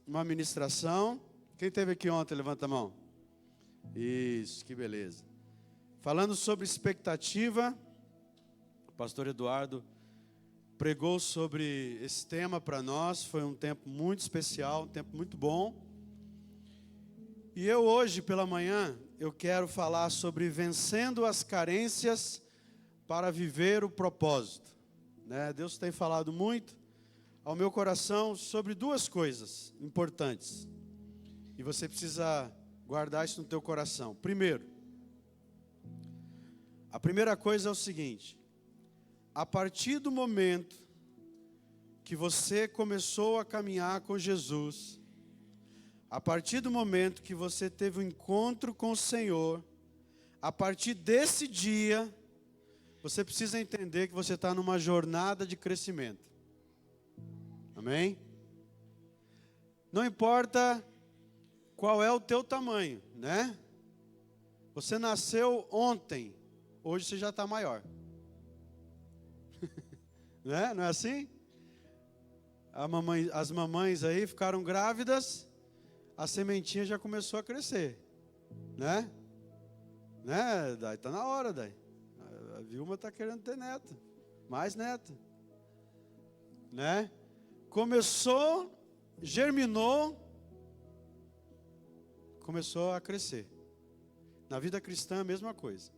uma ministração. Quem esteve aqui ontem, levanta a mão. Isso, que beleza. Falando sobre expectativa, o pastor Eduardo pregou sobre esse tema para nós. Foi um tempo muito especial, um tempo muito bom. E eu hoje, pela manhã, eu quero falar sobre vencendo as carências para viver o propósito. Deus tem falado muito ao meu coração sobre duas coisas importantes. E você precisa guardar isso no teu coração. Primeiro, a primeira coisa é o seguinte: a partir do momento que você começou a caminhar com Jesus, a partir do momento que você teve um encontro com o Senhor, a partir desse dia, você precisa entender que você está numa jornada de crescimento. Amém? Não importa qual é o teu tamanho, né? Você nasceu ontem, hoje você já está maior. Né? Não é assim? As mamães aí ficaram grávidas, a sementinha já começou a crescer, né? Daí está na hora, daí. A Vilma está querendo ter neto, mais neto, né? Começou, germinou, começou a crescer. Na vida cristã, a mesma coisa.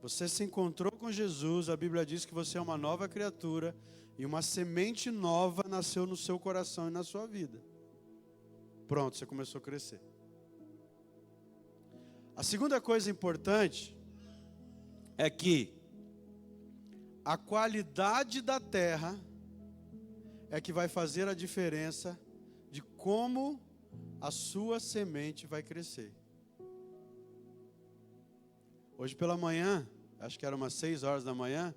Você se encontrou com Jesus, a Bíblia diz que você é uma nova criatura e uma semente nova nasceu no seu coração e na sua vida. Pronto, você começou a crescer. A segunda coisa importante é que a qualidade da terra é que vai fazer a diferença de como a sua semente vai crescer. Hoje pela manhã, acho que era umas 6 horas da manhã,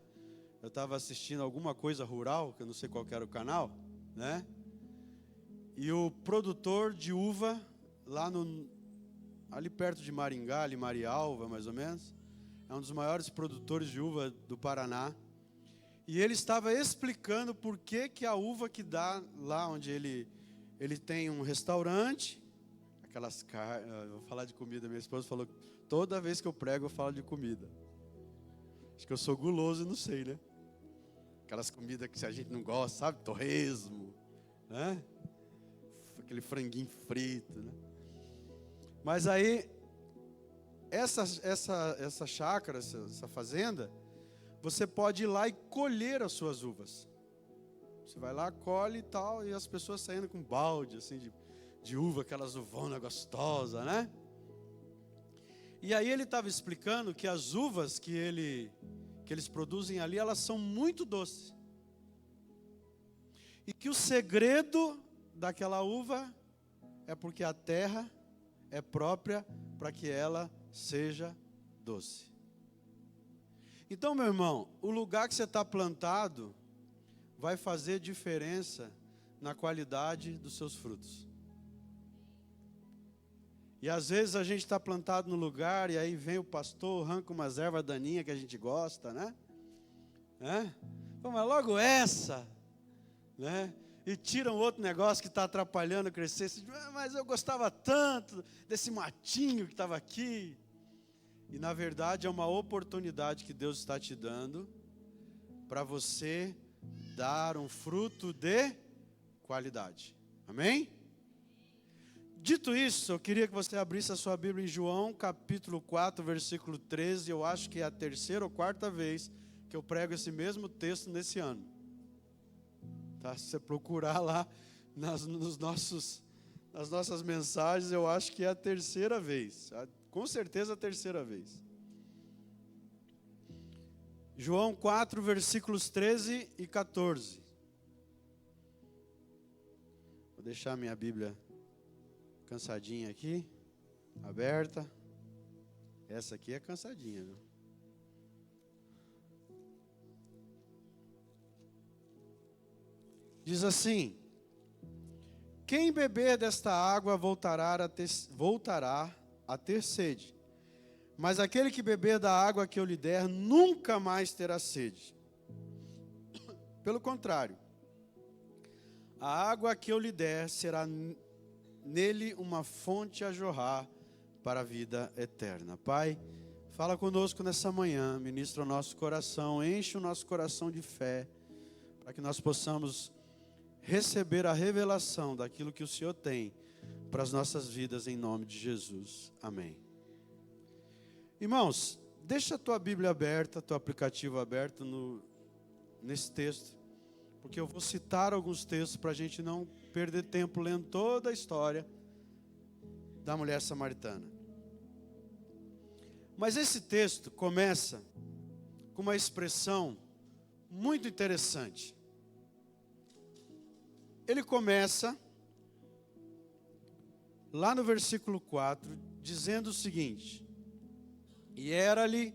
eu estava assistindo alguma coisa rural, que eu não sei qual que era o canal, né? E o produtor de uva, ali perto de Maringá, ali Marialva mais ou menos, é um dos maiores produtores de uva do Paraná. E ele estava explicando por que a uva que dá lá onde ele tem um restaurante, aquelas carnes, vou falar de comida, minha esposa falou, toda vez que eu prego eu falo de comida. Acho que eu sou guloso e não sei, né? Aquelas comidas que a gente não gosta, sabe? Torresmo, né? Aquele franguinho frito, né? Mas aí, essa chácara, essa fazenda, você pode ir lá e colher as suas uvas. Você vai lá, colhe e tal, e as pessoas saindo com balde, assim, de uva, aquelas uvonas gostosas, né? E aí ele estava explicando que as uvas que eles produzem ali, elas são muito doces. E que o segredo daquela uva é porque a terra é própria para que ela seja doce. Então, meu irmão, o lugar que você está plantado vai fazer diferença na qualidade dos seus frutos. E às vezes a gente está plantado no lugar e aí vem o pastor, arranca umas ervas daninhas que a gente gosta, né? Mas logo essa, né? E tira um outro negócio que está atrapalhando crescer. Você diz, mas eu gostava tanto desse matinho que estava aqui. E na verdade é uma oportunidade que Deus está te dando para você dar um fruto de qualidade. Amém? Dito isso, eu queria que você abrisse a sua Bíblia em João, capítulo 4, versículo 13. Eu acho que é a terceira ou quarta vez que eu prego esse mesmo texto nesse ano. Tá? Se você procurar lá nas nossas mensagens, eu acho que é a terceira vez. Com certeza a terceira vez. João 4, versículos 13 e 14. Vou deixar minha Bíblia cansadinha aqui, aberta. Essa aqui é cansadinha, viu? Diz assim: quem beber desta água voltará a ter sede, mas aquele que beber da água que eu lhe der nunca mais terá sede. Pelo contrário, a água que eu lhe der será nele uma fonte a jorrar para a vida eterna. Pai, fala conosco nessa manhã, ministra o nosso coração, enche o nosso coração de fé, para que nós possamos receber a revelação daquilo que o Senhor tem para as nossas vidas, em nome de Jesus. Amém. Irmãos, deixa a tua Bíblia aberta, teu aplicativo aberto nesse texto, porque eu vou citar alguns textos para a gente não perder tempo lendo toda a história da mulher samaritana. Mas esse texto começa com uma expressão muito interessante. Ele começa lá no versículo 4, dizendo o seguinte: e era-lhe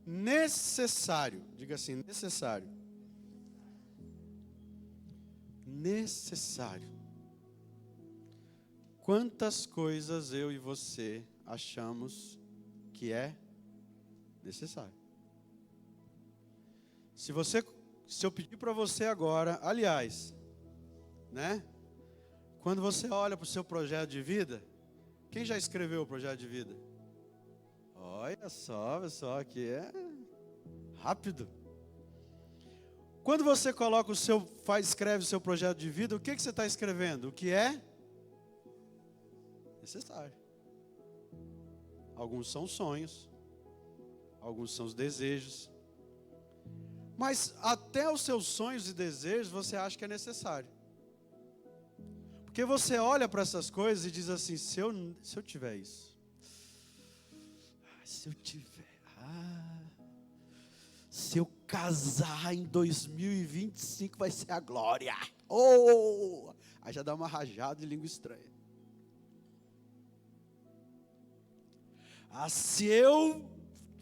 necessário, diga assim, necessário. Necessário. Quantas coisas eu e você achamos que é necessário? Se eu pedir para você agora, aliás, né? Quando você olha para o seu projeto de vida, quem já escreveu o projeto de vida? Olha só, pessoal, que é rápido. Quando você coloca escreve o seu projeto de vida, o que você está escrevendo? O que é necessário. Alguns são sonhos, alguns são os desejos. Mas até os seus sonhos e desejos você acha que é necessário. Porque você olha para essas coisas e diz assim, se eu tiver isso, se eu tiver, se eu casar em 2025 vai ser a glória. Oh! Aí já dá uma rajada de língua estranha. Se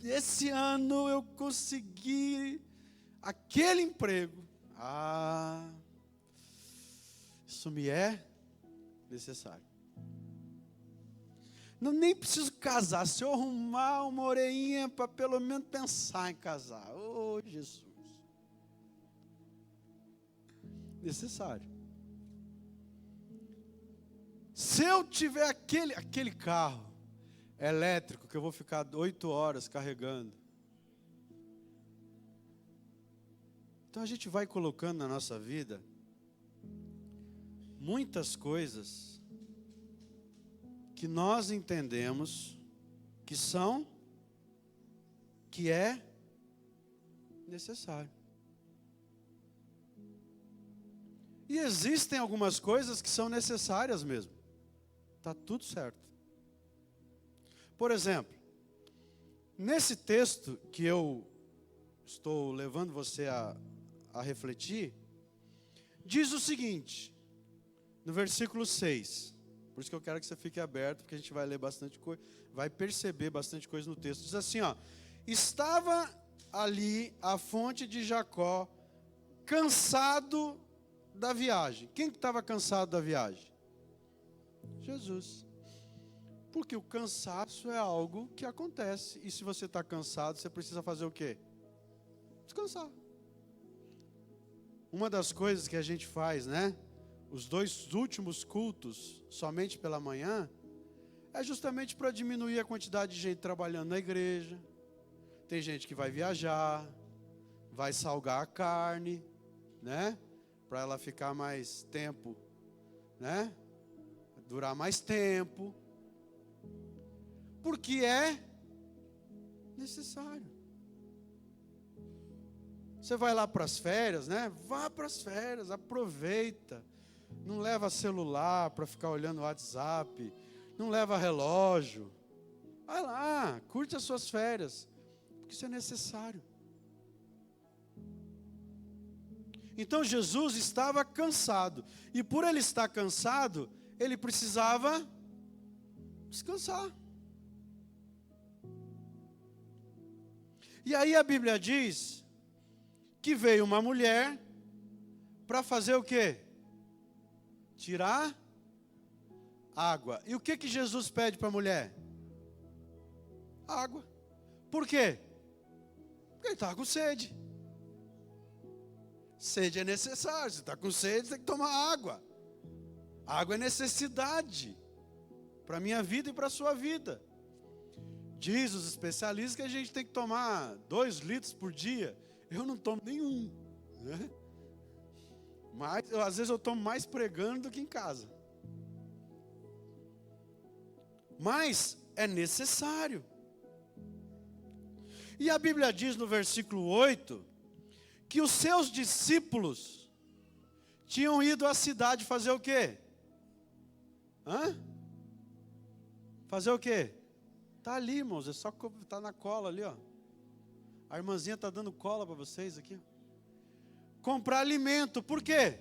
esse ano eu conseguir aquele emprego, isso me é necessário. Não, nem preciso casar, se eu arrumar uma orelhinha para pelo menos pensar em casar. Oh, Jesus. Necessário. Se eu tiver aquele carro elétrico que eu vou ficar 8 horas carregando. Então a gente vai colocando na nossa vida muitas coisas que nós entendemos que é necessário. E existem algumas coisas que são necessárias mesmo. Está tudo certo. Por exemplo, nesse texto que eu estou levando você a refletir, diz o seguinte, no versículo 6, por isso que eu quero que você fique aberto, porque a gente vai ler bastante coisa, vai perceber bastante coisa no texto. Diz assim, estava ali a fonte de Jacó, cansado da viagem. Quem que estava cansado da viagem? Jesus. Porque o cansaço é algo que acontece. E se você está cansado, você precisa fazer o quê? Descansar. Uma das coisas que a gente faz, né? Os 2 últimos cultos, somente pela manhã, é justamente para diminuir a quantidade de gente trabalhando na igreja. Tem gente que vai viajar, vai salgar a carne, né? Para ela ficar mais tempo, né? Durar mais tempo. Porque é necessário. Você vai lá para as férias, né? Vá para as férias, aproveita. Não leva celular para ficar olhando o WhatsApp. Não leva relógio. Vai lá, curte as suas férias. Porque isso é necessário. Então Jesus estava cansado. E por ele estar cansado, ele precisava descansar. E aí a Bíblia diz que veio uma mulher para fazer o quê? Tirar água. E o que Jesus pede para a mulher? Água. Por quê? Porque ele estava com sede. Sede é necessário. Se está com sede, tem que tomar água. Água é necessidade para a minha vida e para a sua vida. Diz os especialistas que a gente tem que tomar 2 litros por dia. Eu não tomo nenhum, né? Mas às vezes eu tomo mais pregando do que em casa. Mas é necessário. E a Bíblia diz no versículo 8, que os seus discípulos tinham ido à cidade fazer o quê? Fazer o quê? Está ali, irmãos, é só tá na cola ali, ó. A irmãzinha está dando cola para vocês aqui. Comprar alimento, por quê?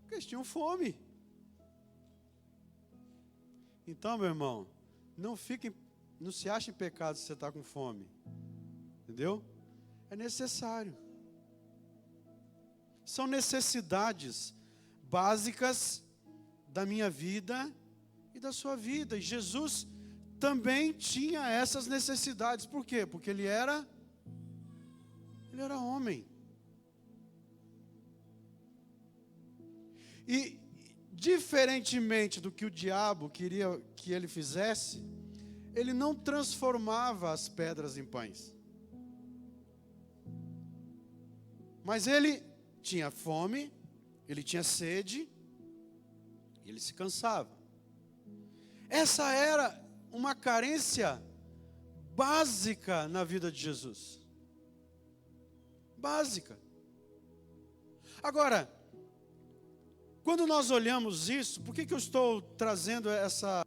Porque eles tinham fome. Então, meu irmão, não se ache em pecado se você está com fome. Entendeu? É necessário. São necessidades básicas da minha vida e da sua vida. E Jesus também tinha essas necessidades. Por quê? Porque ele era homem. E diferentemente do que o diabo queria que ele fizesse, ele não transformava as pedras em pães. Mas ele tinha fome, ele tinha sede, e ele se cansava. Essa era uma carência básica na vida de Jesus. Básica. Agora, quando nós olhamos isso, por que eu estou trazendo essa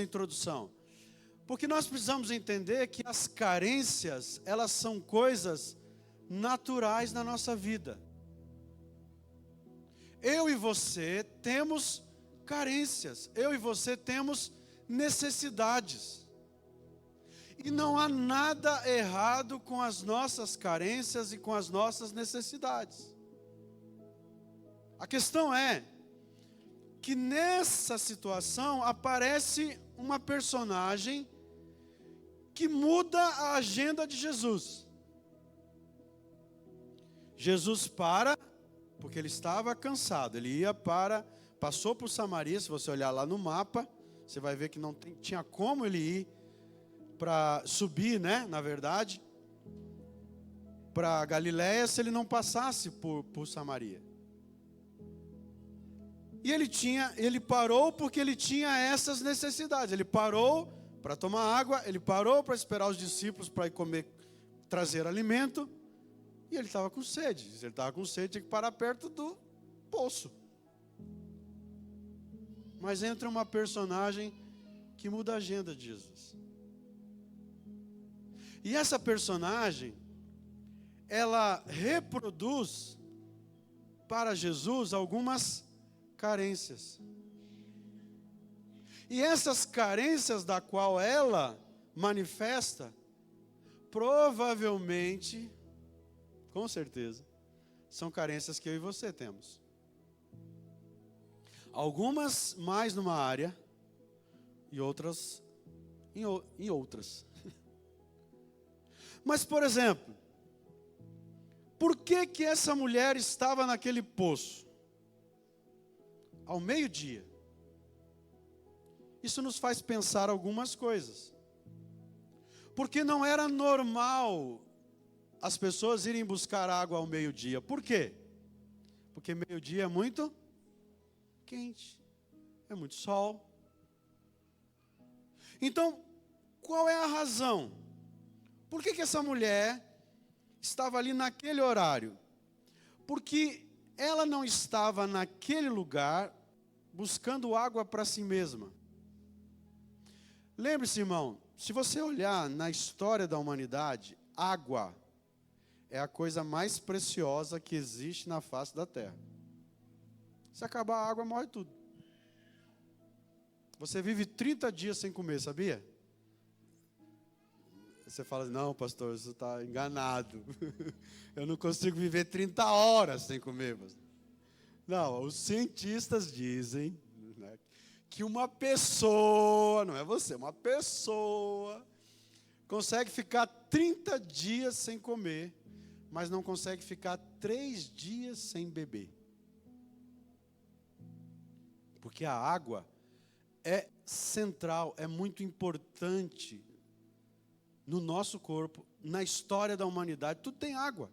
introdução? Porque nós precisamos entender que as carências, elas são coisas naturais na nossa vida. Eu e você temos carências, eu e você temos necessidades. E não há nada errado com as nossas carências e com as nossas necessidades. A questão é que nessa situação aparece uma personagem que muda a agenda de Jesus. Jesus para, porque ele estava cansado, ele passou por Samaria. Se você olhar lá no mapa, você vai ver que não tinha como ele ir para subir, né, na verdade, para Galiléia se ele não passasse por Samaria. E ele parou porque ele tinha essas necessidades. Ele parou para tomar água, ele parou para esperar os discípulos para ir comer, trazer alimento, e ele estava com sede. Se ele estava com sede, tinha que parar perto do poço. Mas entra uma personagem que muda a agenda de Jesus. E essa personagem, ela reproduz para Jesus algumas carências. E essas carências da qual ela manifesta, provavelmente, com certeza, são carências que eu e você temos. Algumas mais numa área e outras em outras. Mas, por exemplo, por que essa mulher estava naquele poço? Ao meio-dia. Isso nos faz pensar algumas coisas. Porque não era normal as pessoas irem buscar água ao meio-dia. Por quê? Porque meio-dia é muito quente, é muito sol. Então, qual é a razão? Por que essa mulher estava ali naquele horário? Porque ela não estava naquele lugar buscando água para si mesma. Lembre-se, irmão, se você olhar na história da humanidade, água é a coisa mais preciosa que existe na face da terra. Se acabar a água, morre tudo. Você vive 30 dias sem comer, sabia? Você fala, não, pastor, você está enganado. Eu não consigo viver 30 horas sem comer, pastor. Não, os cientistas dizem, né, que uma pessoa, não é você, uma pessoa consegue ficar 30 dias sem comer, mas não consegue ficar 3 dias sem beber. Porque a água é central, é muito importante no nosso corpo, na história da humanidade. Tudo tem água.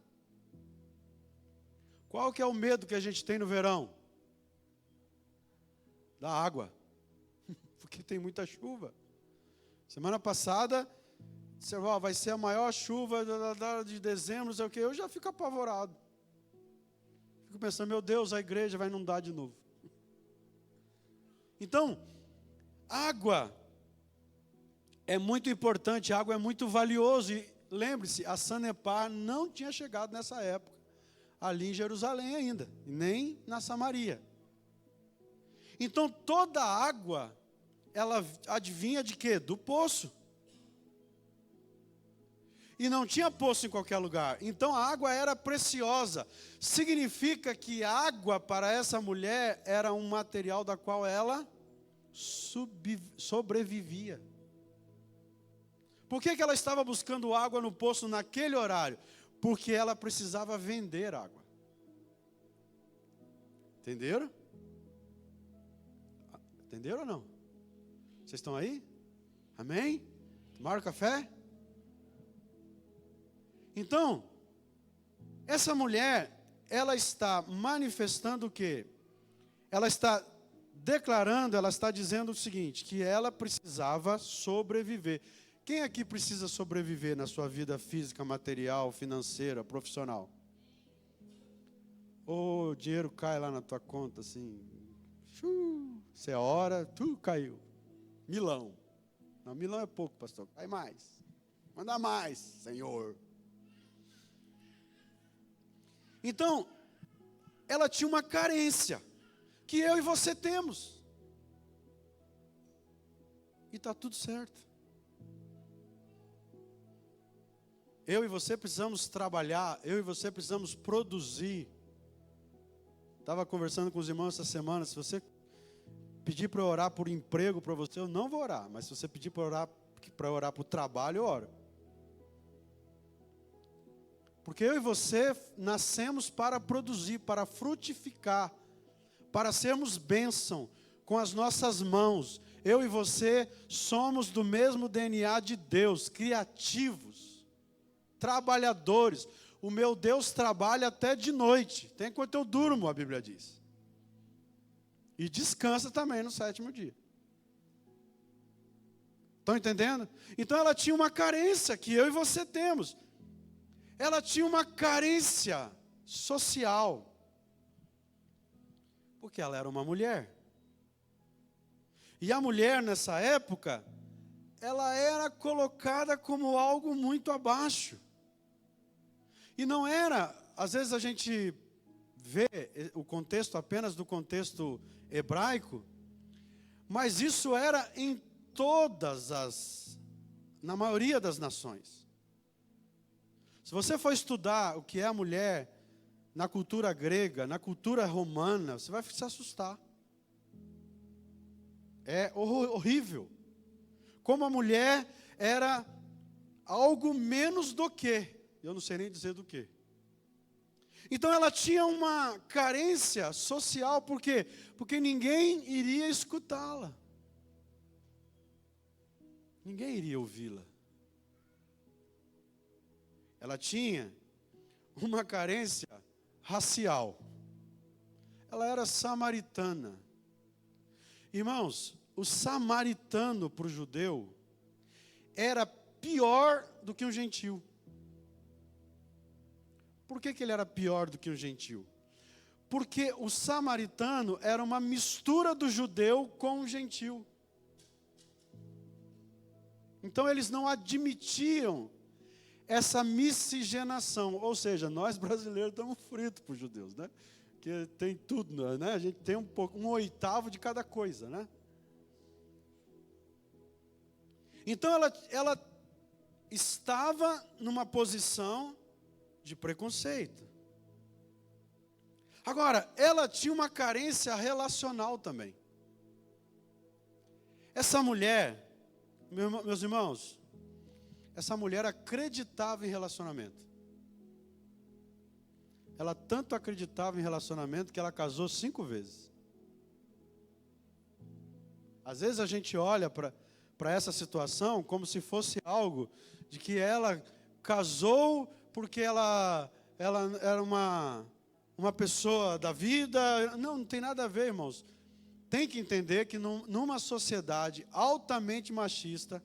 Qual que é o medo que a gente tem no verão? Da água. Porque tem muita chuva. Semana passada, vai ser a maior chuva de dezembro, não sei o quê. Eu já fico apavorado. Fico pensando, meu Deus, a igreja vai inundar de novo. Então, água é muito importante, água é muito valioso. E lembre-se, a Sanepar não tinha chegado nessa época, ali em Jerusalém ainda, nem na Samaria. Então, toda a água, ela advinha de quê? Do poço. E não tinha poço em qualquer lugar. Então a água era preciosa. Significa que a água para essa mulher era um material da qual ela sobrevivia. Por que ela estava buscando água no poço naquele horário? Porque ela precisava vender água. Entenderam? Entenderam ou não? Vocês estão aí? Amém? Tomaram café? Então, essa mulher, ela está manifestando o quê? Ela está declarando, ela está dizendo o seguinte, que ela precisava sobreviver. Quem aqui precisa sobreviver na sua vida física, material, financeira, profissional? Ou o dinheiro cai lá na tua conta, assim, você ora, caiu. Milão. Não, milão é pouco, pastor, cai mais. Manda mais, Senhor. Então, ela tinha uma carência, que eu e você temos. E está tudo certo. Eu e você precisamos trabalhar, eu e você precisamos produzir. Estava conversando com os irmãos essa semana, se você pedir para eu orar por emprego para você, eu não vou orar. Mas se você pedir para orar por trabalho, eu oro. Porque eu e você nascemos para produzir, para frutificar, para sermos bênção com as nossas mãos. Eu e você somos do mesmo DNA de Deus, criativos, trabalhadores. O meu Deus trabalha até de noite, até enquanto eu durmo, a Bíblia diz. E descansa também no 7º dia. Estão entendendo? Então ela tinha uma carência que eu e você temos. Ela tinha uma carência social, porque ela era uma mulher. E a mulher, nessa época, ela era colocada como algo muito abaixo. E não era, às vezes a gente vê o contexto apenas do contexto hebraico, mas isso era em na maioria das nações. Se você for estudar o que é a mulher na cultura grega, na cultura romana, você vai se assustar. É horrível. Como a mulher era algo menos do que. Eu não sei nem dizer do que. Então ela tinha uma carência social, por quê? Porque ninguém iria escutá-la. Ninguém iria ouvi-la. Ela tinha uma carência racial. Ela era samaritana. Irmãos, o samaritano para o judeu era pior do que um gentil. Por que ele era pior do que um gentil? Porque o samaritano era uma mistura do judeu com o gentil. Então eles não admitiam essa miscigenação, ou seja, nós brasileiros estamos fritos para os judeus, né? Que tem tudo, né? A gente tem um oitavo de cada coisa, né? Então ela estava numa posição de preconceito. Agora, ela tinha uma carência relacional também. Essa mulher, meus irmãos, essa mulher acreditava em relacionamento. Ela tanto acreditava em relacionamento que ela casou 5 vezes. Às vezes a gente olha para essa situação como se fosse algo de que ela casou porque ela era uma pessoa da vida. Não, não tem nada a ver, irmãos. Tem que entender que numa sociedade altamente machista,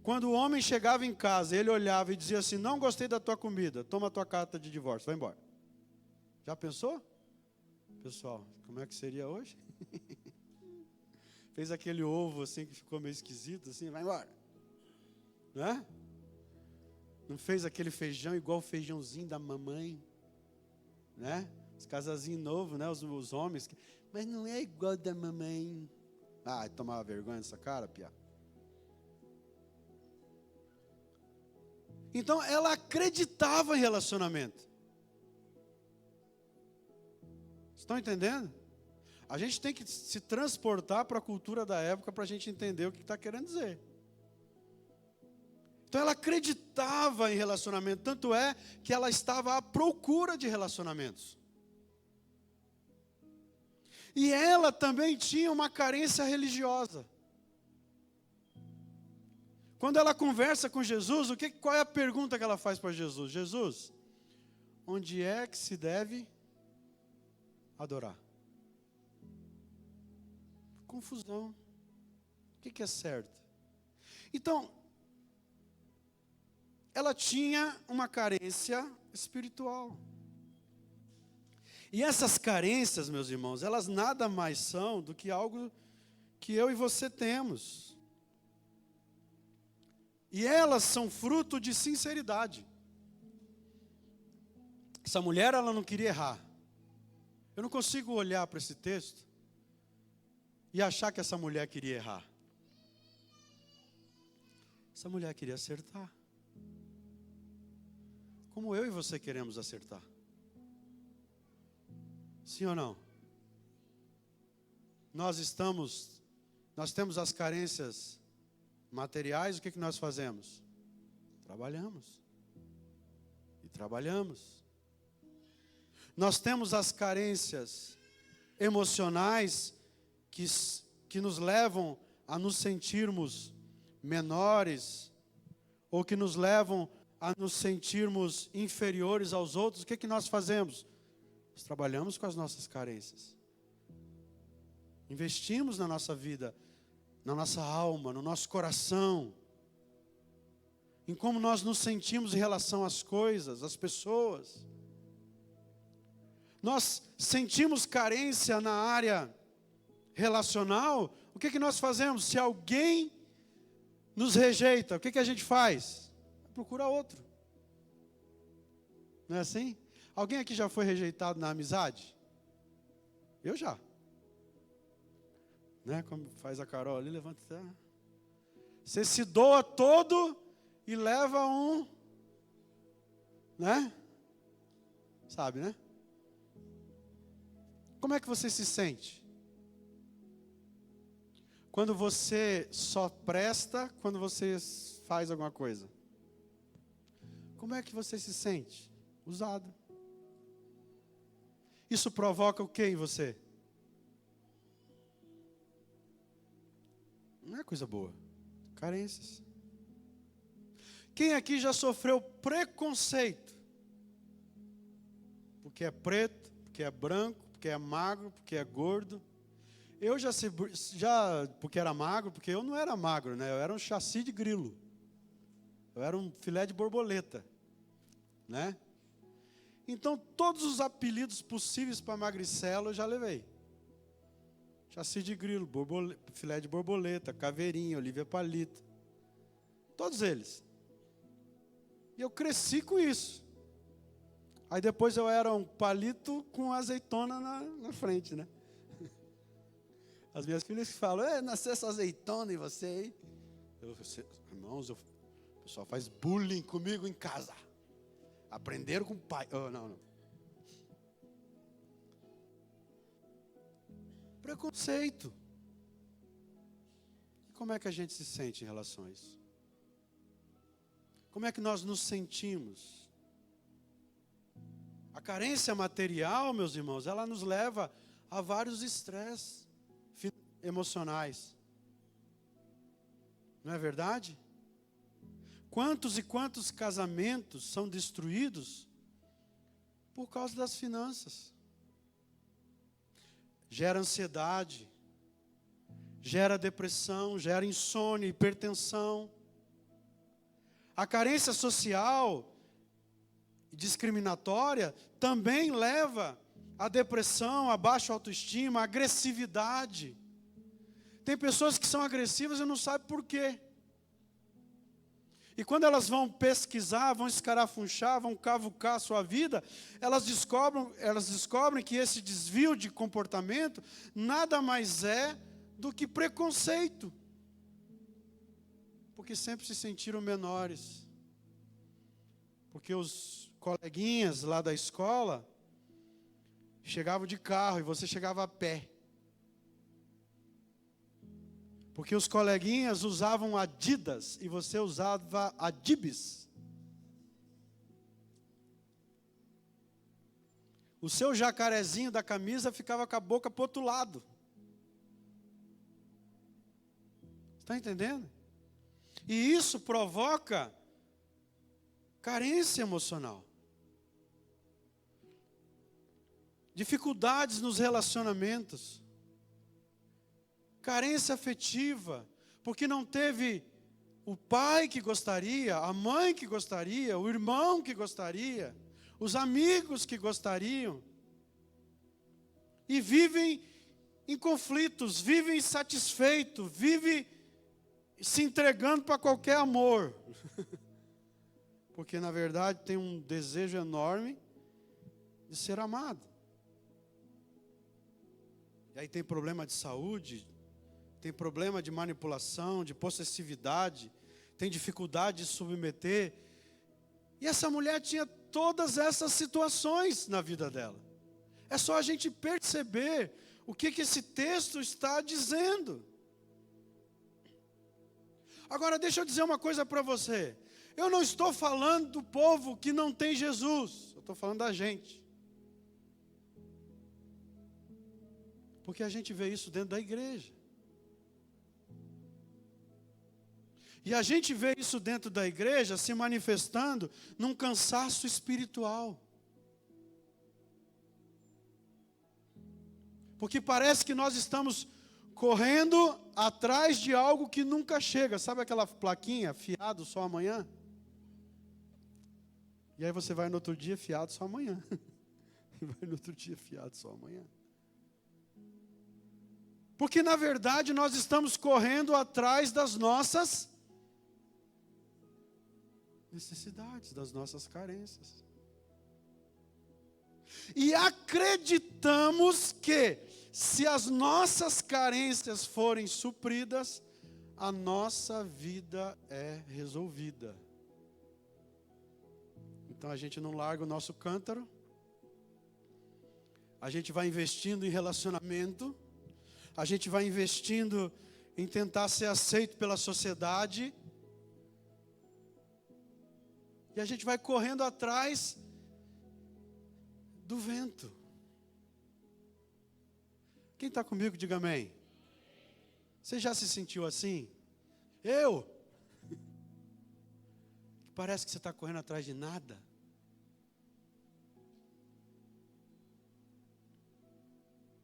quando o homem chegava em casa, ele olhava e dizia assim: não gostei da tua comida, toma a tua carta de divórcio, vai embora. Já pensou? Pessoal, como é que seria hoje? Fez aquele ovo assim que ficou meio esquisito, assim, vai embora. Não é? Não fez aquele feijão igual o feijãozinho da mamãe, né? Os casazinhos novos, né? Os homens, mas não é igual da mamãe. Ah, tomava vergonha nessa cara, piá. Então, ela acreditava em relacionamento. Estão entendendo? A gente tem que se transportar para a cultura da época para a gente entender o que está querendo dizer. Então, ela acreditava em relacionamento, tanto é que ela estava à procura de relacionamentos. E ela também tinha uma carência religiosa. Quando ela conversa com Jesus, qual é a pergunta que ela faz para Jesus? Jesus, onde é que se deve adorar? Confusão. O que é certo? Então, ela tinha uma carência espiritual. E essas carências, meus irmãos, elas nada mais são do que algo que eu e você temos. E elas são fruto de sinceridade. Essa mulher, ela não queria errar. Eu não consigo olhar para esse texto e achar que essa mulher queria errar. Essa mulher queria acertar. Como eu e você queremos acertar. Sim ou não? Nós temos as carências materiais, o que nós fazemos? Trabalhamos. E trabalhamos. Nós temos as carências emocionais que nos levam a nos sentirmos menores, ou que nos levam a nos sentirmos inferiores aos outros. O que nós fazemos? Nós trabalhamos com as nossas carências. Investimos na nossa vida, na nossa alma, no nosso coração, em como nós nos sentimos em relação às coisas, às pessoas. Nós sentimos carência na área relacional. O que nós fazemos? Se alguém nos rejeita, o que a gente faz? Procura outro. Não é assim? Alguém aqui já foi rejeitado na amizade? Eu já. Né? Como faz a Carol ali, levanta. Você se doa todo e leva um, né? Sabe, né? Como é que você se sente? Quando você só presta, quando você faz alguma coisa. Como é que você se sente? Usado. Isso provoca o que em você? Não é coisa boa. Carências. Quem aqui já sofreu preconceito? Porque é preto, porque é branco, porque é magro, porque é gordo. Eu já porque era magro, porque eu não era magro, né? Eu era um chassi de grilo. Eu era um filé de borboleta, né? Então, todos os apelidos possíveis para magricela eu já levei. Chassi de grilo, filé de borboleta, caveirinha, Olívia Palito. Todos eles. E eu cresci com isso. Aí depois eu era um palito com azeitona na frente, né? As minhas filhas falam, nasceu essa azeitona em você aí. Irmãos, o pessoal faz bullying comigo em casa. Aprenderam com o pai. Não. Preconceito. Como é que a gente se sente em relação a isso? Como é que nós nos sentimos? A carência material, meus irmãos, ela nos leva a vários estresses emocionais. Não é verdade? Quantos e quantos casamentos são destruídos por causa das finanças? Gera ansiedade, gera depressão, gera insônia, hipertensão. A carência social e discriminatória também leva à depressão, à baixa autoestima, à agressividade. Tem pessoas que são agressivas e não sabem por quê. E quando elas vão pesquisar, vão escarafunchar, vão cavucar a sua vida, elas descobrem que esse desvio de comportamento nada mais é do que preconceito. Porque sempre se sentiram menores. Porque os coleguinhas lá da escola chegavam de carro e você chegava a pé. Porque os coleguinhas usavam Adidas e você usava Adibs. O seu jacarezinho da camisa ficava com a boca para o outro lado. Está entendendo? E isso provoca carência emocional. Dificuldades nos relacionamentos. Carência afetiva, porque não teve o pai que gostaria, a mãe que gostaria, o irmão que gostaria, os amigos que gostariam. E vivem em conflitos, vivem insatisfeitos, vivem se entregando para qualquer amor. Porque na verdade tem um desejo enorme de ser amado. E aí tem problema de saúde, tem problema de manipulação, de possessividade, tem dificuldade de submeter. E essa mulher tinha todas essas situações na vida dela. É só a gente perceber o que esse texto está dizendo. Agora deixa eu dizer uma coisa para você. Eu não estou falando do povo que não tem Jesus. Eu estou falando da gente. Porque a gente vê isso dentro da igreja. E a gente vê isso dentro da igreja se manifestando num cansaço espiritual. Porque parece que nós estamos correndo atrás de algo que nunca chega. Sabe aquela plaquinha, fiado só amanhã? E aí você vai no outro dia, fiado só amanhã. E vai no outro dia, fiado só amanhã. Porque na verdade nós estamos correndo atrás das nossas necessidades, das nossas carências. E acreditamos que, se as nossas carências forem supridas, a nossa vida é resolvida. Então a gente não larga o nosso cântaro, a gente vai investindo em relacionamento, a gente vai investindo em tentar ser aceito pela sociedade, e a gente vai correndo atrás do vento. Quem está comigo, diga amém. Você já se sentiu assim? Eu? Parece que você está correndo atrás de nada.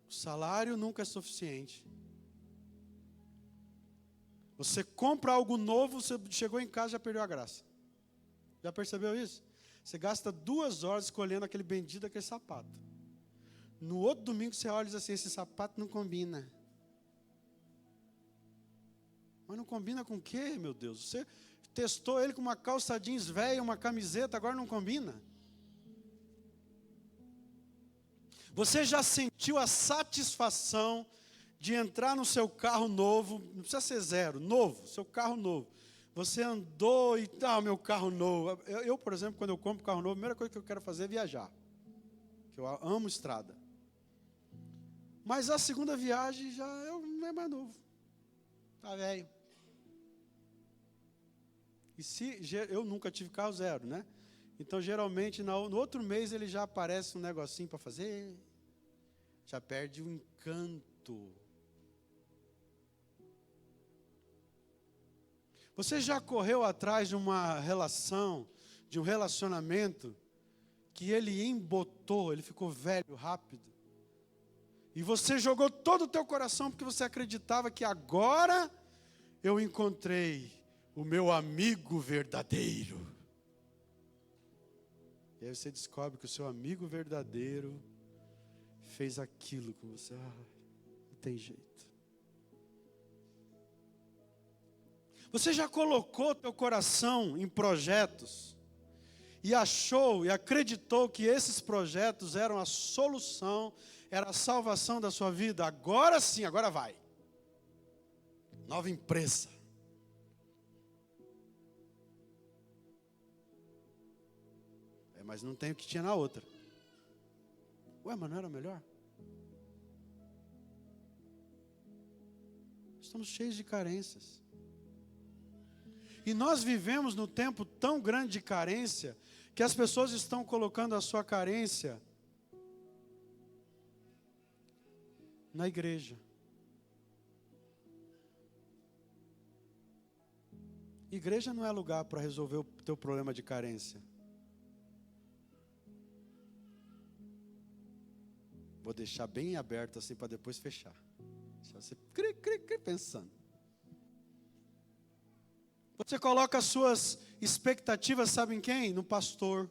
O salário nunca é suficiente. Você compra algo novo, você chegou em casa e já perdeu a graça. Já percebeu isso? Você gasta 2 horas escolhendo aquele bendito daquele sapato. No outro domingo você olha e diz assim, esse sapato não combina. Mas não combina com o quê, meu Deus? Você testou ele com uma calça jeans velha, uma camiseta, agora não combina. Você já sentiu a satisfação de entrar no seu carro novo, não precisa ser zero, novo, seu carro novo. Você andou e tal, meu carro novo. Eu, por exemplo, quando eu compro carro novo, a primeira coisa que eu quero fazer é viajar. Que eu amo estrada. Mas a segunda viagem já não é mais novo. Tá velho. E eu nunca tive carro zero, né? Então, geralmente, no outro mês, ele já aparece um negocinho para fazer. Já perde o encanto. Você já correu atrás de uma relação, de um relacionamento, que ele embotou, ele ficou velho rápido? E você jogou todo o teu coração porque você acreditava que agora eu encontrei o meu amigo verdadeiro. E aí você descobre que o seu amigo verdadeiro fez aquilo com você. Não tem jeito. Você já colocou teu coração em projetos e achou e acreditou que esses projetos eram a solução, era a salvação da sua vida? Agora sim, agora vai. Nova empresa. Mas não tem o que tinha na outra. Ué, mas não era melhor? Estamos cheios de carências. E nós vivemos num tempo tão grande de carência, que as pessoas estão colocando a sua carência na igreja. Igreja não é lugar para resolver o teu problema de carência. Vou deixar bem aberto assim para depois fechar. Só você pensando. Você coloca as suas expectativas, sabe em quem? No pastor.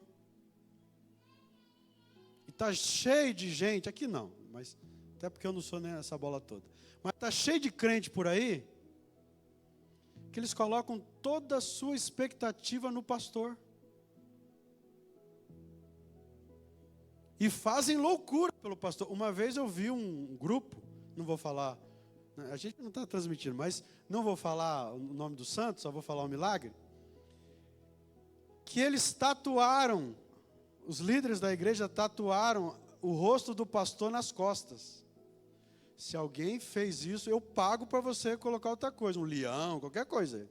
E está cheio de gente, aqui não, mas até porque eu não sou nem essa bola toda. Mas está cheio de crente por aí, que eles colocam toda a sua expectativa no pastor. E fazem loucura pelo pastor. Uma vez eu vi um grupo, não vou falar, a gente não está transmitindo, mas não vou falar o nome do santo, só vou falar o milagre. Que eles tatuaram, os líderes da igreja tatuaram o rosto do pastor nas costas. Se alguém fez isso, eu pago para você colocar outra coisa, um leão, qualquer coisa.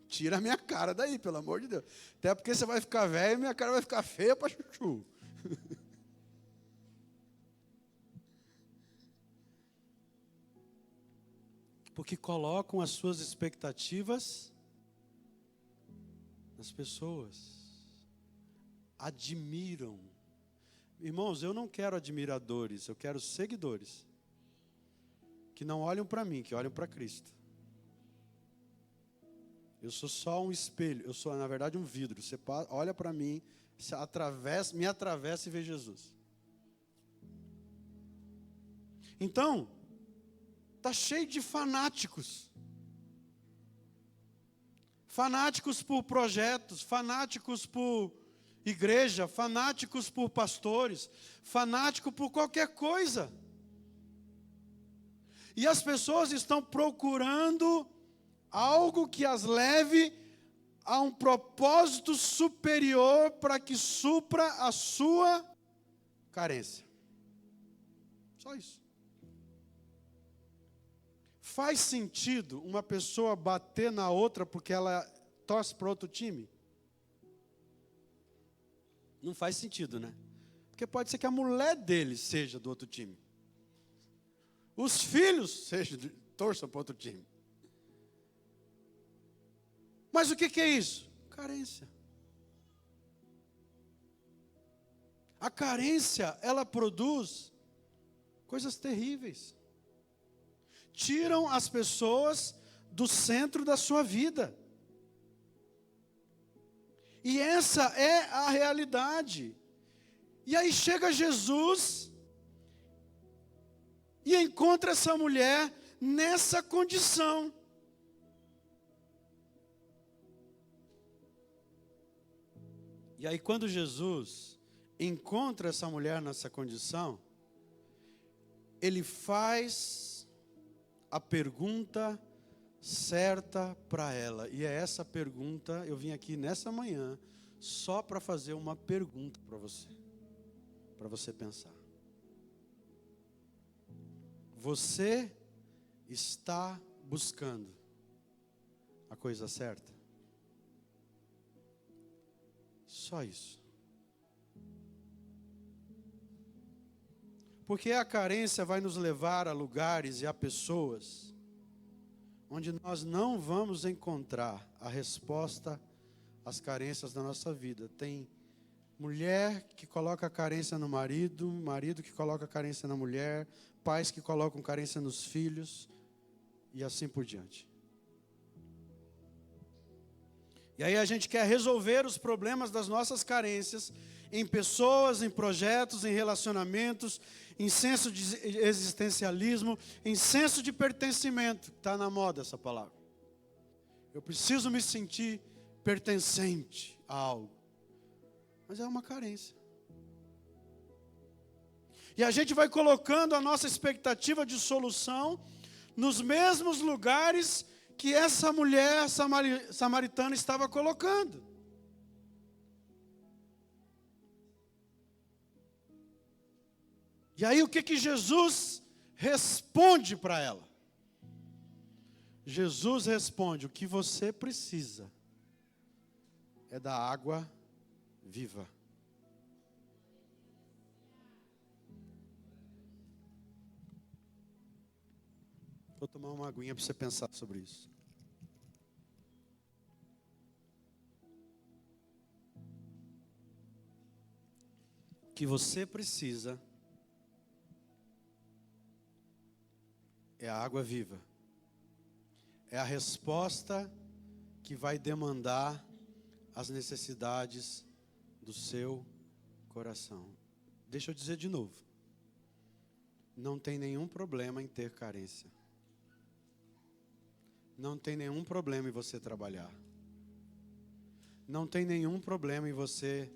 Tira a minha cara daí, pelo amor de Deus. Até porque você vai ficar velho e minha cara vai ficar feia para chuchu. Porque colocam as suas expectativas nas pessoas. Admiram. Irmãos, eu não quero admiradores, eu quero seguidores. Que não olham para mim, que olham para Cristo. Eu sou só um espelho, eu sou na verdade um vidro. Você olha para mim, me atravessa e vê Jesus. Então, está cheio de fanáticos. Fanáticos por projetos, fanáticos por igreja, fanáticos por pastores, fanático por qualquer coisa. E as pessoas estão procurando algo que as leve a um propósito superior para que supra a sua carência. Só isso. Faz sentido uma pessoa bater na outra porque ela torce para outro time? Não faz sentido, né? Porque pode ser que a mulher dele seja do outro time. Os filhos torçam para outro time. Mas o que é isso? Carência. A carência, ela produz coisas terríveis. Tiram as pessoas do centro da sua vida. E essa é a realidade. E aí chega Jesus e encontra essa mulher nessa condição. E aí quando Jesus encontra essa mulher nessa condição, ele faz a pergunta certa para ela. E é essa pergunta, eu vim aqui nessa manhã só para fazer uma pergunta para você pensar. Você está buscando a coisa certa? Só isso. Porque a carência vai nos levar a lugares e a pessoas onde nós não vamos encontrar a resposta às carências da nossa vida. Tem mulher que coloca carência no marido, marido que coloca carência na mulher, pais que colocam carência nos filhos, e assim por diante. E aí a gente quer resolver os problemas das nossas carências em pessoas, em projetos, em relacionamentos, em senso de existencialismo, em senso de pertencimento. Está na moda essa palavra. Eu preciso me sentir pertencente a algo. Mas é uma carência. E a gente vai colocando a nossa expectativa de solução nos mesmos lugares que essa mulher samaritana estava colocando. E aí o que Jesus responde para ela? Jesus responde: o que você precisa é da água viva. Vou tomar uma aguinha para você pensar sobre isso. O que você precisa é a água viva. É a resposta que vai demandar as necessidades do seu coração. Deixa eu dizer de novo. Não tem nenhum problema em ter carência. Não tem nenhum problema em você trabalhar. Não tem nenhum problema em você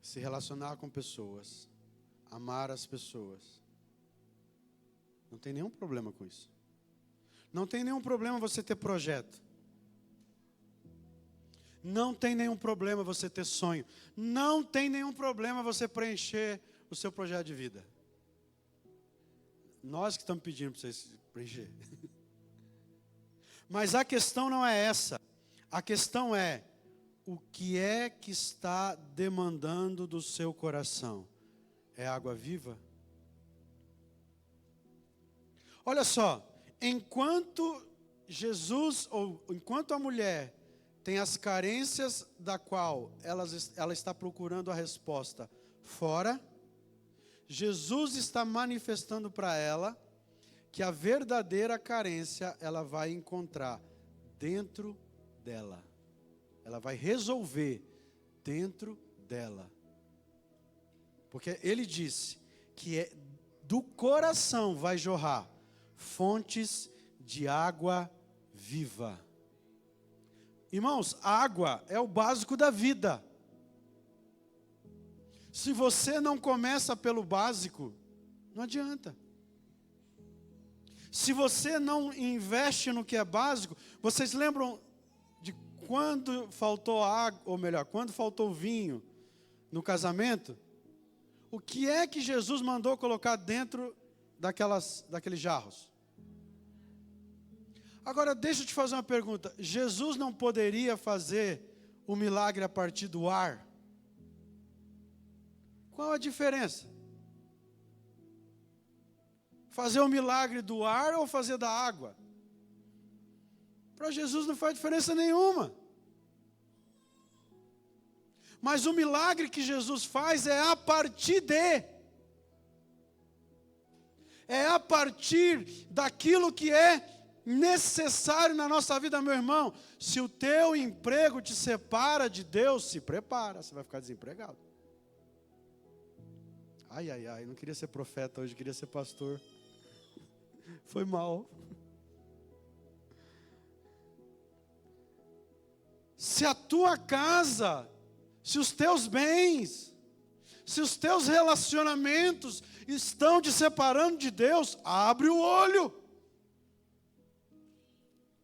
se relacionar com pessoas, amar as pessoas. Não tem nenhum problema com isso. Não tem nenhum problema você ter projeto. Não tem nenhum problema você ter sonho. Não tem nenhum problema você preencher o seu projeto de vida. Nós que estamos pedindo para vocês preencher. Mas a questão não é essa. A questão é: o que é que está demandando do seu coração? É água viva? Olha só, enquanto a mulher tem as carências da qual ela está procurando a resposta fora, Jesus está manifestando para ela que a verdadeira carência ela vai encontrar dentro dela. Ela vai resolver dentro dela. Porque ele disse que do coração vai jorrar fontes de água viva. Irmãos, a água é o básico da vida. Se você não começa pelo básico, não adianta. Se você não investe no que é básico, vocês lembram de quando faltou água, ou melhor, quando faltou vinho no casamento? O que é que Jesus mandou colocar dentro daqueles jarros? Agora, deixa eu te fazer uma pergunta. Jesus não poderia fazer o milagre a partir do ar? Qual a diferença? Fazer o milagre do ar ou fazer da água? Para Jesus não faz diferença nenhuma. Mas o milagre que Jesus faz é a partir de. É a partir daquilo que é necessário na nossa vida, meu irmão. Se o teu emprego te separa de Deus, se prepara, você vai ficar desempregado. Ai, ai, ai, não queria ser profeta hoje, queria ser pastor. Foi mal. Se a tua casa, se os teus bens, se os teus relacionamentos estão te separando de Deus, abre o olho.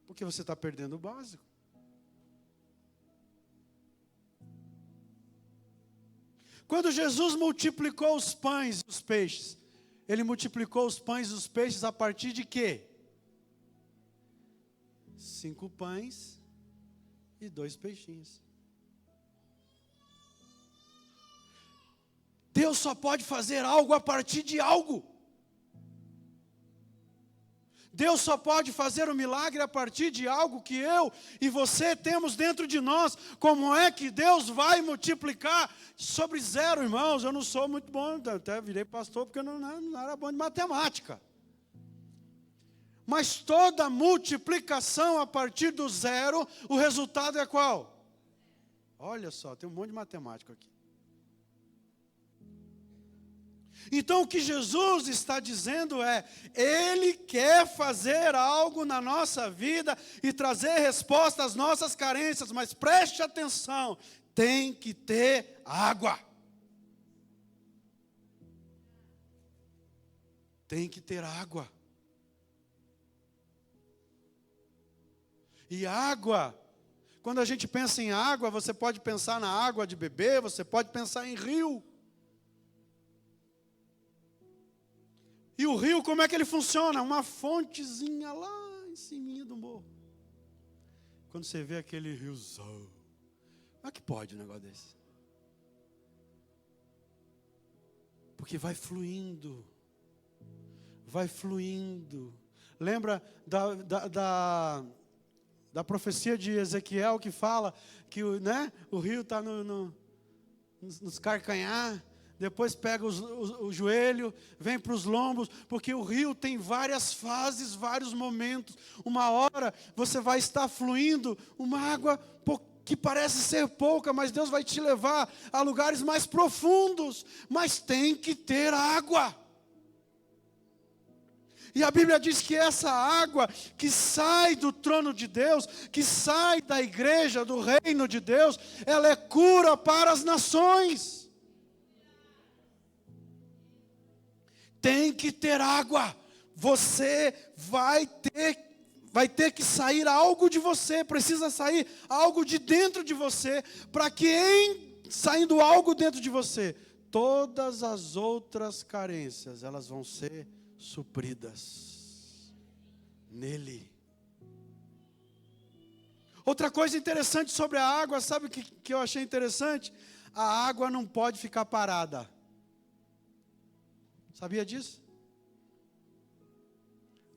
Porque você está perdendo o básico. Quando Jesus multiplicou os pães e os peixes, Ele multiplicou os pães e os peixes a partir de quê? 5 pães e 2 peixinhos. Deus só pode fazer algo a partir de algo. Deus só pode fazer o milagre a partir de algo que eu e você temos dentro de nós. Como é que Deus vai multiplicar sobre zero, irmãos? Eu não sou muito bom, até virei pastor porque eu não era bom de matemática. Mas toda multiplicação a partir do zero, o resultado é qual? Olha só, tem um monte de matemático aqui. Então o que Jesus está dizendo é, Ele quer fazer algo na nossa vida e trazer resposta às nossas carências, mas preste atenção, tem que ter água. Tem que ter água. E água, quando a gente pensa em água, você pode pensar na água de beber, você pode pensar em rio. E o rio, como é que ele funciona? Uma fontezinha lá em cima do morro. Quando você vê aquele riozão, como é que pode um negócio desse? Porque vai fluindo. Vai fluindo. Lembra da profecia de Ezequiel que fala que o rio está nos carcanhar. Depois pega o joelho, vem para os lombos, porque o rio tem várias fases, vários momentos. Uma hora você vai estar fluindo, uma água que parece ser pouca, mas Deus vai te levar a lugares mais profundos. Mas tem que ter água. E a Bíblia diz que essa água que sai do trono de Deus, que sai da igreja, do reino de Deus, ela é cura para as nações. Tem que ter água. Você vai ter que sair algo de você, precisa sair algo de dentro de você, para que saindo algo dentro de você, todas as outras carências, elas vão ser supridas nele. Outra coisa interessante sobre a água, sabe o que eu achei interessante? A água não pode ficar parada. Sabia disso?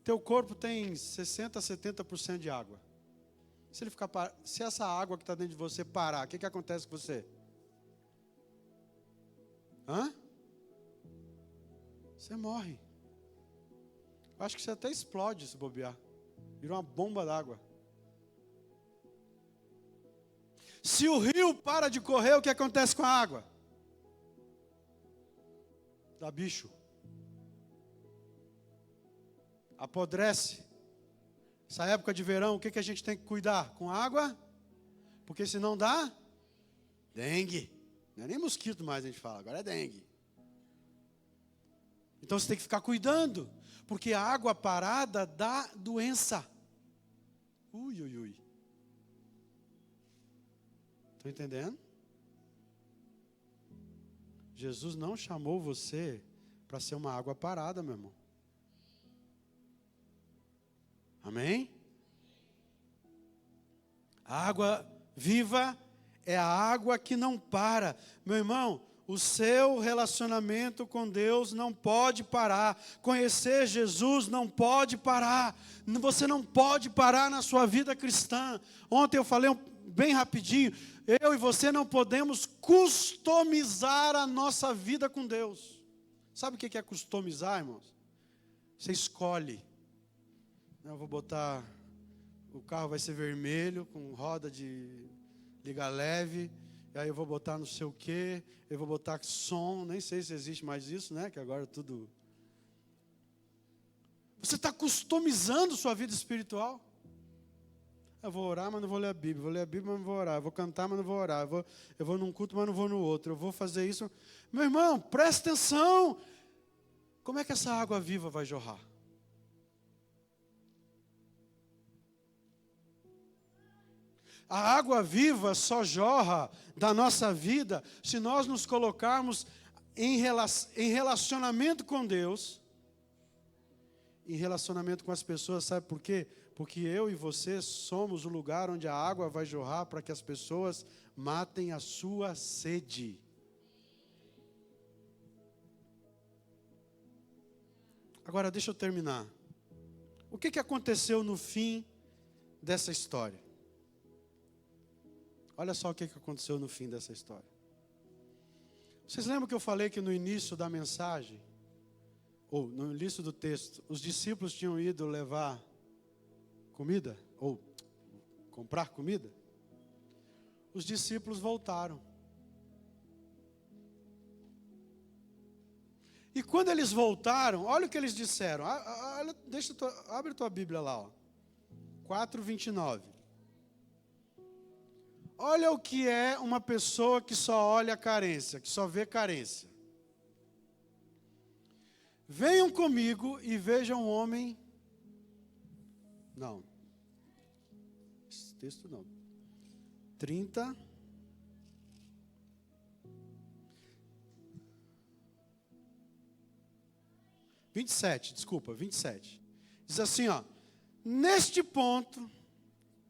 Teu corpo tem 60% a 70% de água. Se essa água que está dentro de você parar, o que acontece com você? Você morre. Eu acho que você até explode se bobear. Vira uma bomba d'água. Se o rio para de correr, o que acontece com a água? Dá bicho. Apodrece. Essa época de verão, o que a gente tem que cuidar? Com água? Porque senão dá dengue. Não é nem mosquito mais a gente fala, agora é dengue. Então você tem que ficar cuidando, porque a água parada dá doença. Ui. Estão entendendo? Jesus não chamou você para ser uma água parada, meu irmão. Amém? A água viva é a água que não para. Meu irmão, o seu relacionamento com Deus não pode parar. Conhecer Jesus não pode parar. Você não pode parar na sua vida cristã. Ontem eu falei bem rapidinho. Eu e você não podemos customizar a nossa vida com Deus. Sabe o que é customizar, irmãos? Você escolhe. Eu vou botar, o carro vai ser vermelho, com roda de liga leve, e aí eu vou botar não sei o quê, eu vou botar som, nem sei se existe mais isso, né, que agora tudo... Você está customizando sua vida espiritual. Eu vou orar, mas não vou ler a Bíblia, vou ler a Bíblia, mas não vou orar, eu vou cantar, mas não vou orar, eu vou num culto, mas não vou no outro, eu vou fazer isso. Meu irmão, presta atenção, como é que essa água viva vai jorrar? A água viva só jorra da nossa vida se nós nos colocarmos em relacionamento com Deus, em relacionamento com as pessoas. Sabe por quê? Porque eu e você somos o lugar onde a água vai jorrar para que as pessoas matem a sua sede. Agora deixa eu terminar. O que aconteceu no fim dessa história? Olha só o que aconteceu no fim dessa história. Vocês lembram que eu falei que no início da mensagem, ou no início do texto, os discípulos tinham ido levar comida, ou comprar comida? Os discípulos voltaram. E quando eles voltaram, olha o que eles disseram. Abre tua Bíblia lá, ó. 4:29. Olha o que é uma pessoa que só olha a carência, que só vê carência. Venham comigo e vejam um homem. Não. Esse texto não. 30. Desculpa, 27. Diz assim, ó. Neste ponto,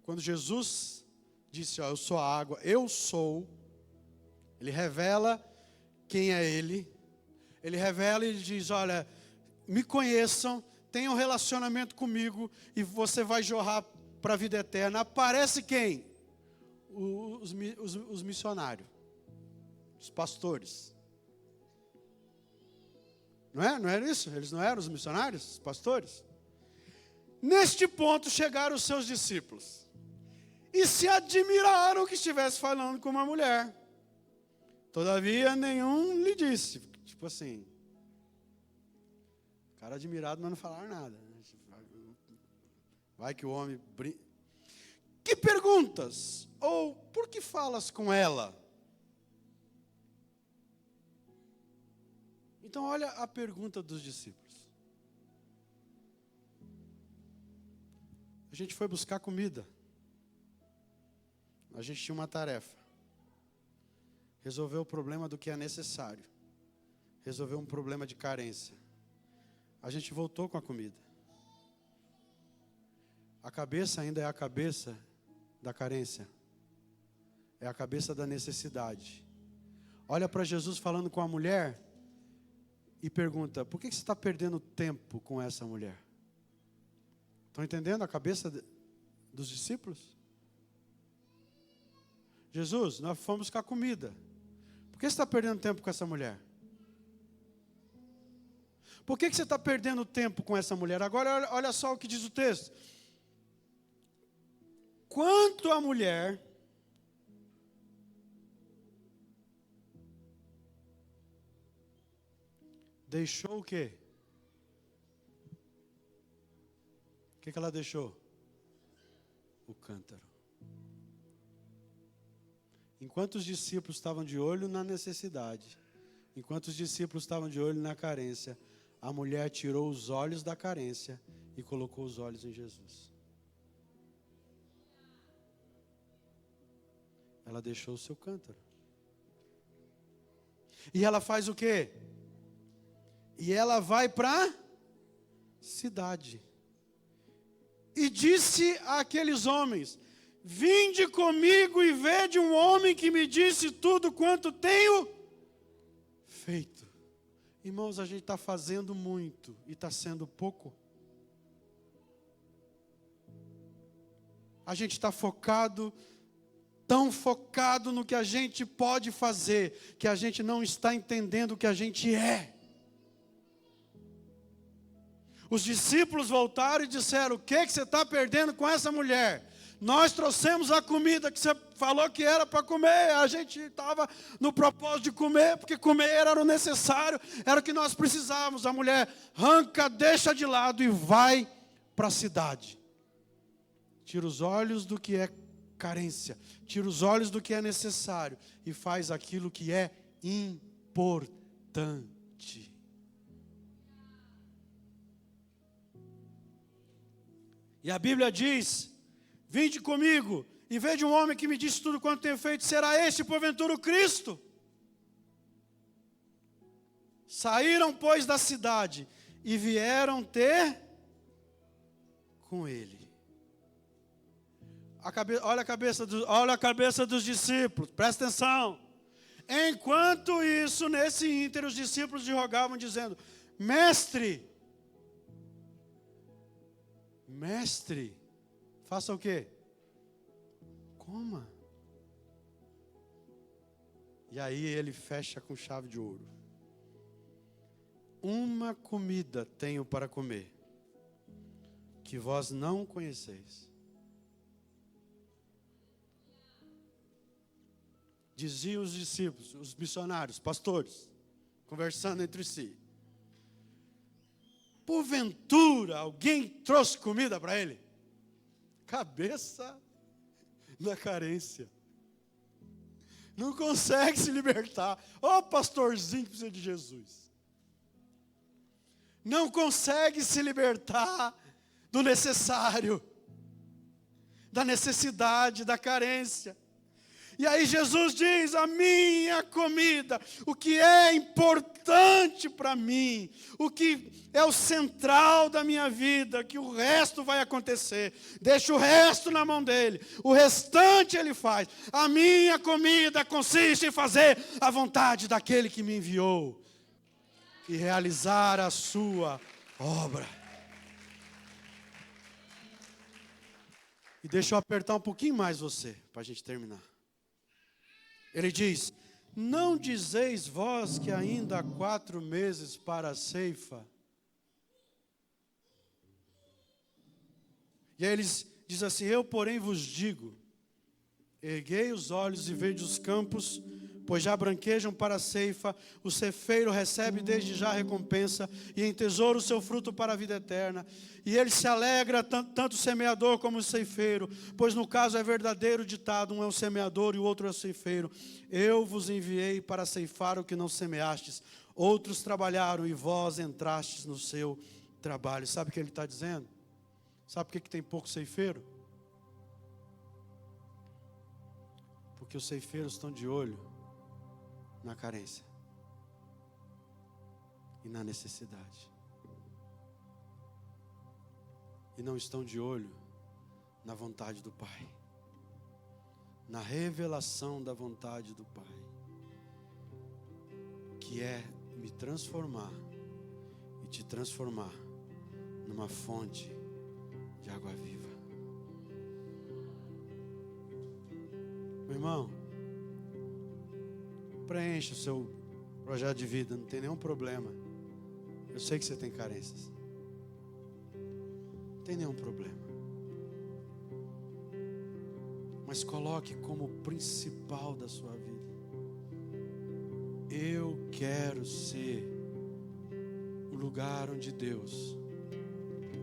quando Jesus disse, ó, eu sou a água, eu sou. Ele revela quem é Ele. Ele revela e ele diz, olha, me conheçam, tenham um relacionamento comigo e você vai jorrar para a vida eterna. Aparece quem? Os missionários, os pastores. Não é? Não era isso? Eles não eram os missionários, os pastores? Neste ponto chegaram os seus discípulos. E se admiraram que estivesse falando com uma mulher. Todavia, nenhum lhe disse. Tipo assim. O cara admirado, mas não falaram nada. Vai que o homem... Que perguntas? Ou por que falas com ela? Então, olha a pergunta dos discípulos. A gente foi buscar comida. A gente tinha uma tarefa. Resolver o problema do que é necessário. Resolver um problema de carência. A gente voltou com a comida. A cabeça ainda é a cabeça da carência. É a cabeça da necessidade. Olha para Jesus falando com a mulher e pergunta, por que você está perdendo tempo com essa mulher? Estão entendendo a cabeça dos discípulos? Jesus, nós fomos buscar comida. Por que você está perdendo tempo com essa mulher? Por que você está perdendo tempo com essa mulher? Agora, olha só o que diz o texto. Quanto a mulher deixou o quê? O que ela deixou? O cântaro. Enquanto os discípulos estavam de olho na necessidade, enquanto os discípulos estavam de olho na carência, a mulher tirou os olhos da carência e colocou os olhos em Jesus. Ela deixou o seu cântaro. E ela faz o quê? E ela vai para a cidade. E disse àqueles homens, vinde comigo e vede um homem que me disse tudo quanto tenho feito. Irmãos, a gente está fazendo muito e está sendo pouco. A gente está focado, tão focado no que a gente pode fazer, que a gente não está entendendo o que a gente é. Os discípulos voltaram e disseram, o que você está perdendo com essa mulher? Nós trouxemos a comida que você falou que era para comer. A gente estava no propósito de comer, porque comer era o necessário, era o que nós precisávamos. A mulher arranca, deixa de lado e vai para a cidade. Tira os olhos do que é carência, tira os olhos do que é necessário e faz aquilo que é importante. E a Bíblia diz, vinde comigo e veja um homem que me disse tudo quanto tenho feito, será este porventura o Cristo? Saíram, pois, da cidade e vieram ter com ele. Olha a cabeça dos discípulos, presta atenção. Enquanto isso, nesse ínter, os discípulos lhe rogavam, dizendo, mestre, mestre, faça o quê? Coma. E aí ele fecha com chave de ouro. Uma comida tenho para comer, que vós não conheceis. Diziam os discípulos, os missionários, pastores, conversando entre si. Porventura, alguém trouxe comida para ele? Cabeça na carência. Não consegue se libertar. Ó, pastorzinho que precisa de Jesus. Não consegue se libertar do necessário, da necessidade, da carência. E aí Jesus diz, a minha comida, o que é importante para mim, o que é o central da minha vida, que o resto vai acontecer, deixa o resto na mão dele, o restante ele faz. A minha comida consiste em fazer a vontade daquele que me enviou e realizar a sua obra. E deixa eu apertar um pouquinho mais você, para a gente terminar. Ele diz, não dizeis vós que ainda há 4 meses para a ceifa? E aí ele diz assim, eu porém vos digo, erguei os olhos e vede os campos, pois já branquejam para a ceifa, o ceifeiro recebe desde já a recompensa, e entesoura o seu fruto para a vida eterna. E ele se alegra, tanto o semeador como o ceifeiro, pois no caso é verdadeiro ditado, um é o semeador e o outro é o ceifeiro. Eu vos enviei para ceifar o que não semeastes, outros trabalharam e vós entrastes no seu trabalho. Sabe o que ele está dizendo? Sabe por que tem pouco ceifeiro? Porque os ceifeiros estão de olho na carência e na necessidade. E não estão de olho na vontade do Pai, na revelação da vontade do Pai, que é me transformar e te transformar numa fonte de água viva. Meu irmão, preencha o seu projeto de vida, não tem nenhum problema. Eu sei que você tem carências. Não tem nenhum problema. Mas coloque como principal da sua vida. Eu quero ser o lugar onde Deus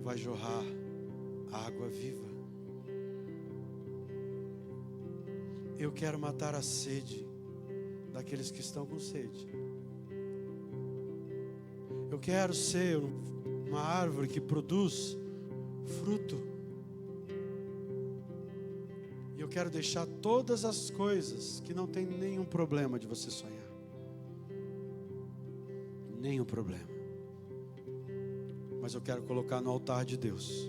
vai jorrar água viva. Eu quero matar a sede daqueles que estão com sede. Eu quero ser uma árvore que produz fruto. E eu quero deixar todas as coisas que não tem nenhum problema de você sonhar. Nenhum problema. Mas eu quero colocar no altar de Deus.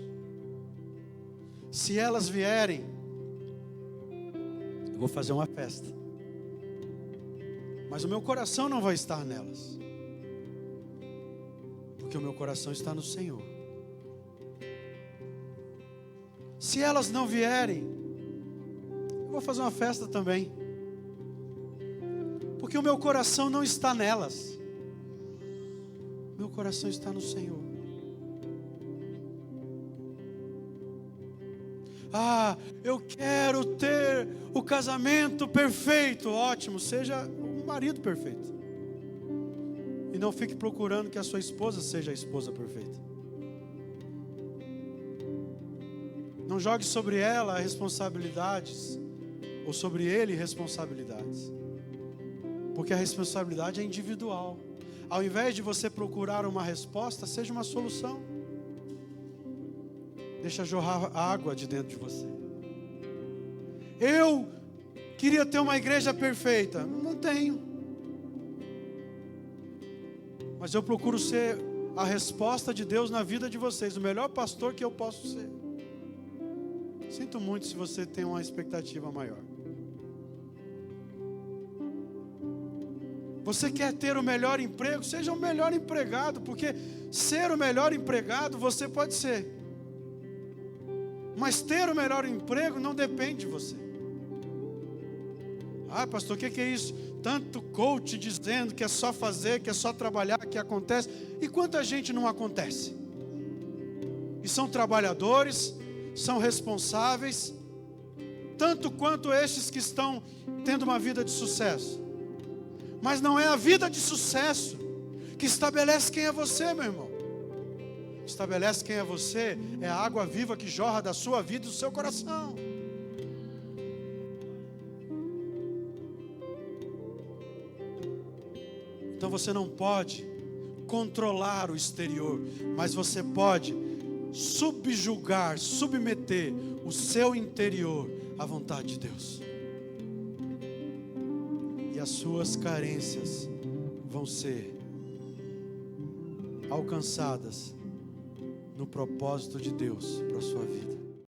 Se elas vierem, eu vou fazer uma festa. Mas o meu coração não vai estar nelas. Porque o meu coração está no Senhor. Se elas não vierem, eu vou fazer uma festa também. Porque o meu coração não está nelas. Meu coração está no Senhor. Ah, eu quero ter o casamento perfeito. Ótimo, seja o marido perfeito. E não fique procurando que a sua esposa seja a esposa perfeita. Não jogue sobre ela responsabilidades, ou sobre ele responsabilidades. Porque a responsabilidade é individual. Ao invés de você procurar uma resposta, seja uma solução. Deixa jorrar água de dentro de você. Eu queria ter uma igreja perfeita. Não tenho. Mas eu procuro ser a resposta de Deus na vida de vocês. O melhor pastor que eu posso ser. Sinto muito se você tem uma expectativa maior. Você quer ter o melhor emprego? Seja o melhor empregado. Porque ser o melhor empregado você pode ser. Mas ter o melhor emprego não depende de você. Ah, pastor, o que é isso? Tanto coach dizendo que é só fazer, que é só trabalhar, que acontece. E quanta gente não acontece? E são trabalhadores, são responsáveis, tanto quanto estes que estão tendo uma vida de sucesso. Mas não é a vida de sucesso que estabelece quem é você, meu irmão. Estabelece quem é você é a água viva que jorra da sua vida e do seu coração. Então você não pode controlar o exterior, mas você pode subjugar, submeter o seu interior à vontade de Deus. E as suas carências vão ser alcançadas no propósito de Deus para a sua vida.